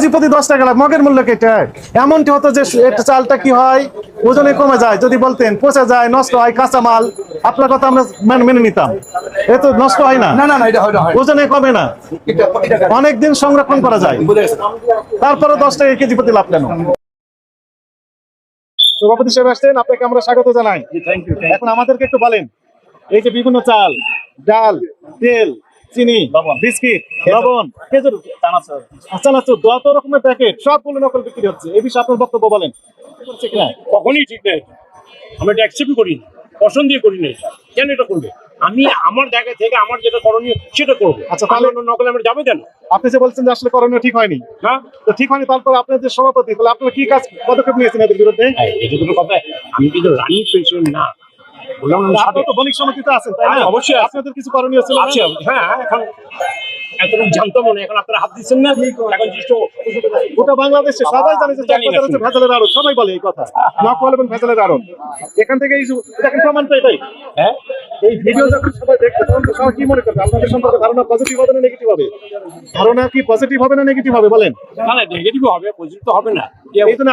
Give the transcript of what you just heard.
KG প্রতি 10 টাকা লাভ, মগের মূল্য কেটে। এমনটি হতো যে একটা চালটা কি হয়, ওজনে কমে যায়। যদি বলতেন পচে যায়, নষ্ট হয়, কাঁচা মাল, আপনার কথা আমরা মেনে নিতাম। এ তো নষ্ট হয় না, না না না, এটা হয় না, ওজনে কমে না, অনেকদিন সংরক্ষণ করা যায়। তারপরে 10 টাকা কেজি প্রতি লাভ কেন? সভাপতি সাহেব আসছেন, আপনাকে আমরা স্বাগত জানাই। এখন আমাদেরকে একটু বলেন, এই যে বিভিন্ন চাল, ডাল, তেল, চিনি, বিস্কিট, লবণ, খেজুর, চানাচুর, যত রকমের প্যাকেট সবগুলো নকল বিক্রি হচ্ছে, এই বিষয়ে আপনার বক্তব্য বলেন। ঠিক না? কখনই ঠিক না। আমি এটা অ্যাকসেপ্ট করি না, পছন্দ করি না। এটা কেন এটা করবে? আমি আমার জায়গা থেকে আমার যেটা করণীয় সেটা করবো। আচ্ছা, তাহলে নকলে আমরা যাবো কেন? আপনি যে বলছেন যে আসলে করণীয় ঠিক হয়নি, হ্যাঁ, তো ঠিক হয়নি, তারপর আপনার যে সভাপতি, তাহলে আপনারা কি কাজ পদক্ষেপ নিয়েছেন এদের বিরুদ্ধে? এটা কোনো কথা? আমি কিন্তু রানিং প্রেসিডেন্ট না, বললাম না। আপনারা তো বণিক সমিতিতে আছেন, তাই না? হ্যাঁ, অবশ্যই আছে। আপনাদের কিছু করণীয় ছিল না? আছে, হ্যাঁ। এখন এতটুকু জানতাম না, এখন আপনারা হাত দিচ্ছেন না। এখন just গোটা বাংলাদেশে সবাই জানে যে জানি না, চকবাজার হচ্ছে ভেজালের আড়ত, সবাই বলে এই কথা, নকল এবং ভেজালের আড়ত। এখান থেকে এই দেখেন প্রমাণ তো এটাই। হ্যাঁ, এই ভিডিও যখন সবাই দেখবে তখন তো সবাই কি মনে করবে? আপনাদের সম্পর্কে ধারণা পজিটিভ হবে না নেগেটিভ হবে? ধারণা কি পজিটিভ হবে না নেগেটিভ হবে বলেন? না না, নেগেটিভ হবে, পজিটিভ তো হবে না। এই জন্য